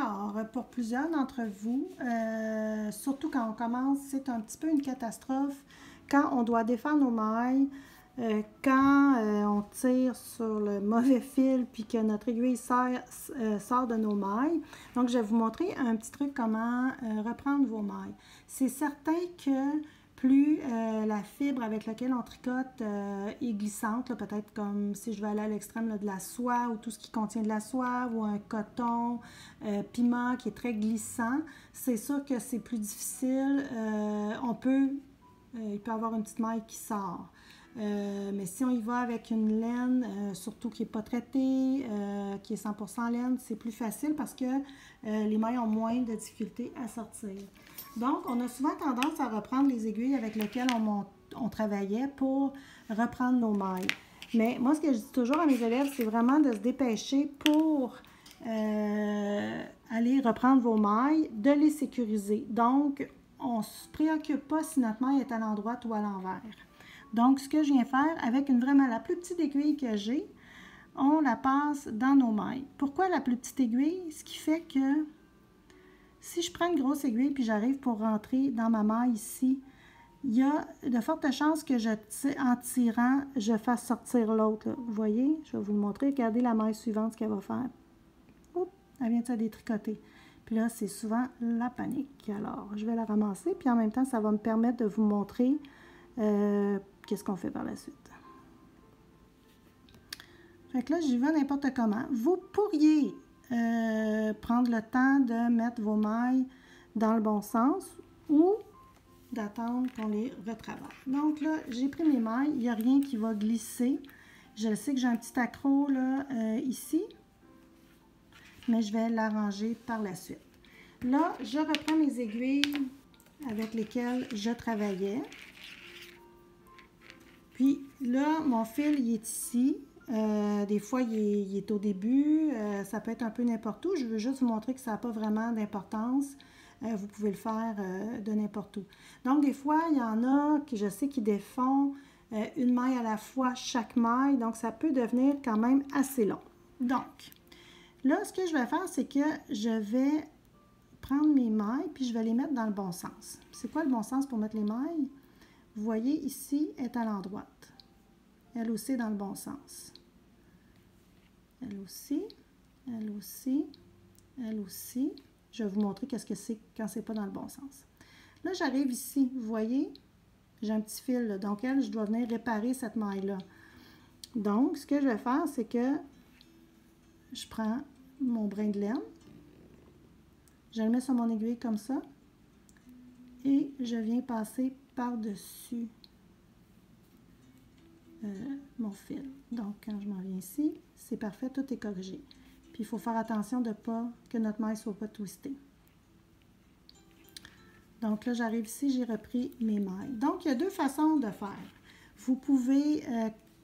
Alors, pour plusieurs d'entre vous, surtout quand on commence, c'est un petit peu une catastrophe quand on doit défaire nos mailles, quand on tire sur le mauvais fil puis que notre aiguille sort de nos mailles. Donc, je vais vous montrer un petit truc comment reprendre vos mailles. C'est certain que plus la fibre avec laquelle on tricote est glissante, peut-être comme si je vais aller à l'extrême de la soie ou tout ce qui contient de la soie ou un coton, piment qui est très glissant, c'est sûr que c'est plus difficile. Il peut y avoir une petite maille qui sort. Mais si on y va avec une laine, surtout qui n'est pas traitée, qui est 100% laine, c'est plus facile parce que les mailles ont moins de difficultés à sortir. Donc, on a souvent tendance à reprendre les aiguilles avec lesquelles on travaillait pour reprendre nos mailles. Mais moi, ce que je dis toujours à mes élèves, c'est vraiment de se dépêcher pour aller reprendre vos mailles, de les sécuriser. Donc, on ne se préoccupe pas si notre maille est à l'endroit ou à l'envers. Donc, ce que je viens faire avec la plus petite aiguille que j'ai, on la passe dans nos mailles. Pourquoi la plus petite aiguille? Ce qui fait que si je prends une grosse aiguille puis j'arrive pour rentrer dans ma maille ici, il y a de fortes chances que en tirant, je fasse sortir l'autre. Vous voyez? Je vais vous le montrer. Regardez la maille suivante, ce qu'elle va faire. Oups, elle vient de se détricoter. Puis là, c'est souvent la panique. Alors, je vais la ramasser, puis en même temps, ça va me permettre de vous montrer qu'est-ce qu'on fait par la suite. Fait que là, j'y vais n'importe comment. Vous pourriez prendre le temps de mettre vos mailles dans le bon sens ou d'attendre qu'on les retravaille. Donc là, j'ai pris mes mailles. Il n'y a rien qui va glisser. Je sais que j'ai un petit accroc là, ici, mais je vais l'arranger par la suite. Là, je reprends mes aiguilles avec lesquelles je travaillais. Puis là, mon fil, il est ici. Des fois, il est au début. Ça peut être un peu n'importe où. Je veux juste vous montrer que ça n'a pas vraiment d'importance. Vous pouvez le faire de n'importe où. Donc, des fois, il y en a que je sais qui défont une maille à la fois chaque maille. Donc, ça peut devenir quand même assez long. Donc, là, ce que je vais faire, c'est que je vais prendre mes mailles puis je vais les mettre dans le bon sens. C'est quoi le bon sens pour mettre les mailles? Vous voyez, ici, elle est à l'endroite. Elle aussi dans le bon sens. Elle aussi, elle aussi, elle aussi. Je vais vous montrer qu'est-ce que c'est quand c'est pas dans le bon sens. Là, j'arrive ici, vous voyez, j'ai un petit fil, là, donc je dois venir réparer cette maille-là. Donc, ce que je vais faire, c'est que je prends mon brin de laine, je le mets sur mon aiguille comme ça, et je viens passer par-dessus mon fil. Donc, quand je m'en viens ici, c'est parfait, tout est corrigé. Puis, il faut faire attention de pas que notre maille ne soit pas twistée. Donc, là, j'arrive ici, j'ai repris mes mailles. Donc, il y a deux façons de faire. Vous pouvez,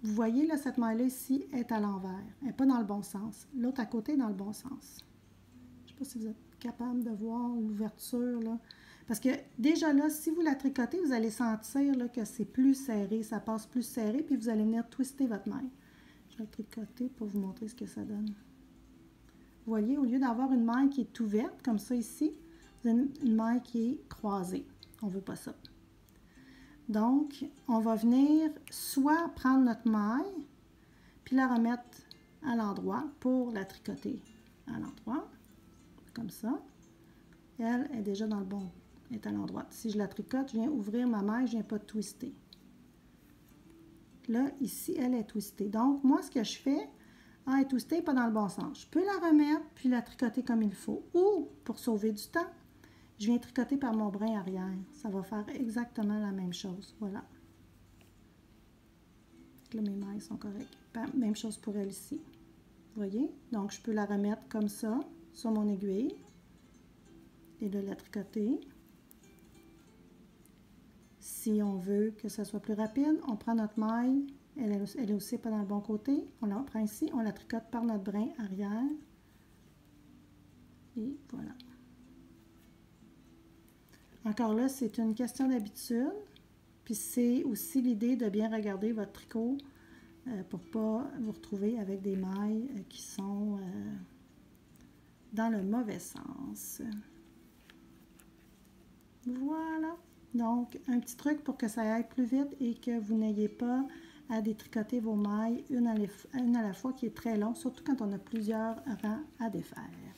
vous voyez, là, cette maille-là ici est à l'envers. Elle n'est pas dans le bon sens. L'autre à côté est dans le bon sens. Je ne sais pas si vous êtes capable de voir l'ouverture, là. Parce que déjà là, si vous la tricotez, vous allez sentir là, que c'est plus serré, ça passe plus serré, puis vous allez venir twister votre maille. Je vais le tricoter pour vous montrer ce que ça donne. Vous voyez, au lieu d'avoir une maille qui est ouverte, comme ça ici, vous avez une maille qui est croisée. On ne veut pas ça. Donc, on va venir soit prendre notre maille, puis la remettre à l'endroit pour la tricoter à l'endroit, comme ça. Elle est déjà dans le bon, est à l'endroit. Si je la tricote, je viens ouvrir ma maille, je ne viens pas twister. Là, ici, elle est twistée. Donc, moi, ce que je fais, elle est twistée, pas dans le bon sens. Je peux la remettre, puis la tricoter comme il faut. Ou, pour sauver du temps, je viens tricoter par mon brin arrière. Ça va faire exactement la même chose. Voilà. Là, mes mailles sont correctes. Même chose pour elle ici. Vous voyez? Donc, je peux la remettre comme ça, sur mon aiguille, et de la tricoter. Si on veut que ça soit plus rapide, on prend notre maille, elle est aussi pas dans le bon côté, on la prend ici, on la tricote par notre brin arrière, et voilà. Encore là, c'est une question d'habitude, puis c'est aussi l'idée de bien regarder votre tricot pour ne pas vous retrouver avec des mailles qui sont dans le mauvais sens. Voilà. Donc, un petit truc pour que ça aille plus vite et que vous n'ayez pas à détricoter vos mailles une à la fois qui est très long, surtout quand on a plusieurs rangs à défaire.